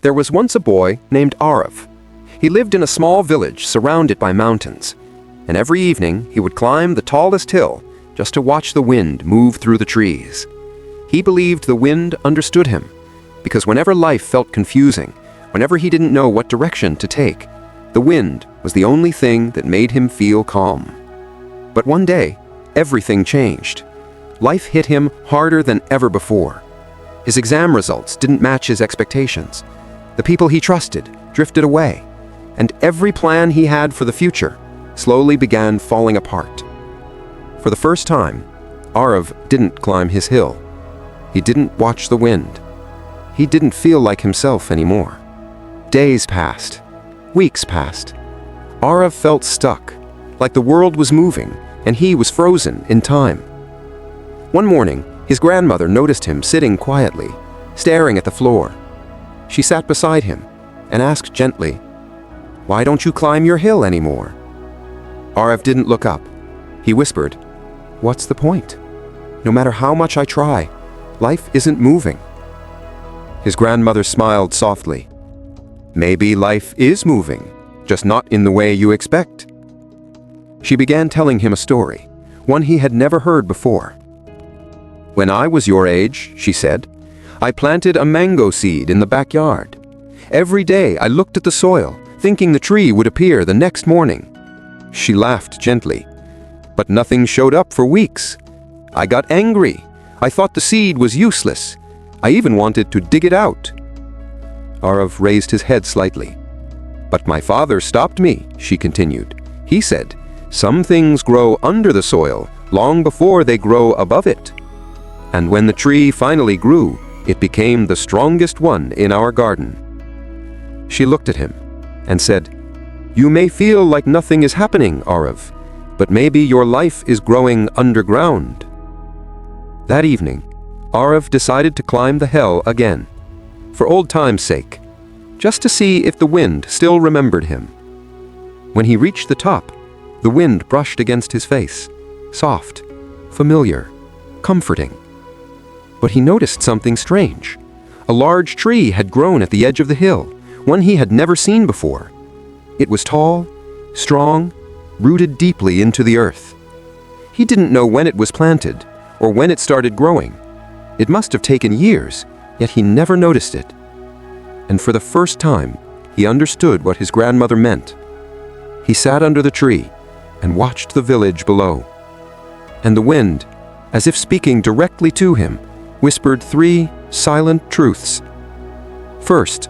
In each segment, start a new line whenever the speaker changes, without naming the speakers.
There was once a boy named Aarav. He lived in a small village surrounded by mountains, and every evening he would climb the tallest hill just to watch the wind move through the trees. He believed the wind understood him, because whenever life felt confusing, whenever he didn't know what direction to take, the wind was the only thing that made him feel calm. But one day, everything changed. Life hit him harder than ever before. His exam results didn't match his expectations. The people he trusted drifted away, and every plan he had for the future slowly began falling apart. For the first time, Aarav didn't climb his hill. He didn't watch the wind. He didn't feel like himself anymore. Days passed. Weeks passed. Aarav felt stuck, like the world was moving and he was frozen in time. One morning, his grandmother noticed him sitting quietly, staring at the floor. She sat beside him and asked gently, "Why don't you climb your hill anymore?" Aarav didn't look up. He whispered, "What's the point? No matter how much I try, life isn't moving." His grandmother smiled softly. "Maybe life is moving, just not in the way you expect." She began telling him a story, one he had never heard before. "When I was your age," she said, "I planted a mango seed in the backyard. Every day I looked at the soil, thinking the tree would appear the next morning." She laughed gently. "But nothing showed up for weeks. I got angry. I thought the seed was useless. I even wanted to dig it out." Aarav raised his head slightly. "But my father stopped me," she continued. "He said, 'Some things grow under the soil long before they grow above it.' And when the tree finally grew, it became the strongest one in our garden." She looked at him and said, "You may feel like nothing is happening, Aarav, but maybe your life is growing underground." That evening, Aarav decided to climb the hill again, for old time's sake, just to see if the wind still remembered him. When he reached the top, the wind brushed against his face, soft, familiar, comforting. But he noticed something strange. A large tree had grown at the edge of the hill, one he had never seen before. It was tall, strong, rooted deeply into the earth. He didn't know when it was planted or when it started growing. It must have taken years, yet he never noticed it. And for the first time, he understood what his grandmother meant. He sat under the tree and watched the village below. And the wind, as if speaking directly to him, whispered 3 silent truths. First,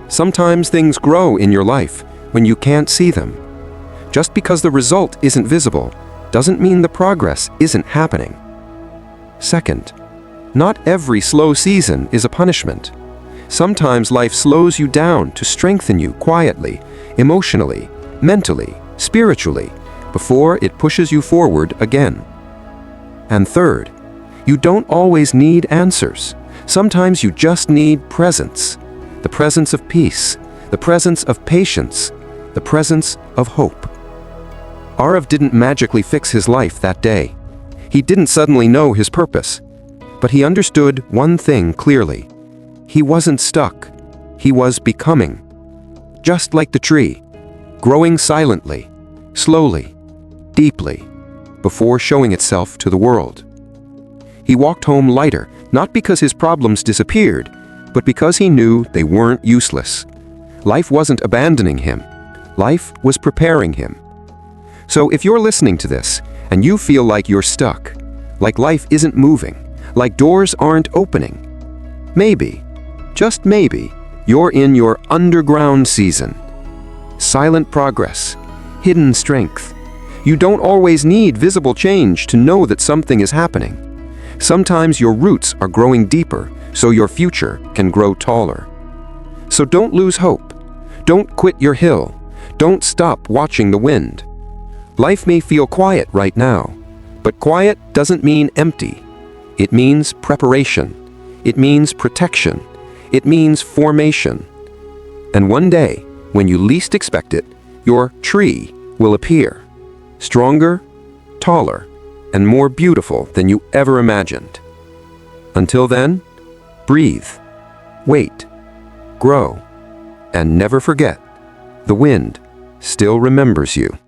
sometimes things grow in your life when you can't see them. Just because the result isn't visible doesn't mean the progress isn't happening. Second, not every slow season is a punishment. Sometimes life slows you down to strengthen you quietly, emotionally, mentally, spiritually, before it pushes you forward again. And third, you don't always need answers. Sometimes you just need presence. The presence of peace, the presence of patience, the presence of hope. Aarav didn't magically fix his life that day. He didn't suddenly know his purpose, but he understood one thing clearly. He wasn't stuck. He was becoming. Just like the tree, growing silently, slowly, deeply, before showing itself to the world. He walked home lighter, not because his problems disappeared, but because he knew they weren't useless. Life wasn't abandoning him. Life was preparing him. So if you're listening to this and you feel like you're stuck, like life isn't moving, like doors aren't opening, maybe, just maybe, you're in your underground season. Silent progress, hidden strength. You don't always need visible change to know that something is happening. Sometimes your roots are growing deeper so your future can grow taller. So don't lose hope. Don't quit your hill. Don't stop watching the wind. Life may feel quiet right now, but quiet doesn't mean empty. It means preparation. It means protection. It means formation. And one day, when you least expect it, your tree will appear. Stronger, taller, and more beautiful than you ever imagined. Until then, breathe, wait, grow, and never forget, the wind still remembers you.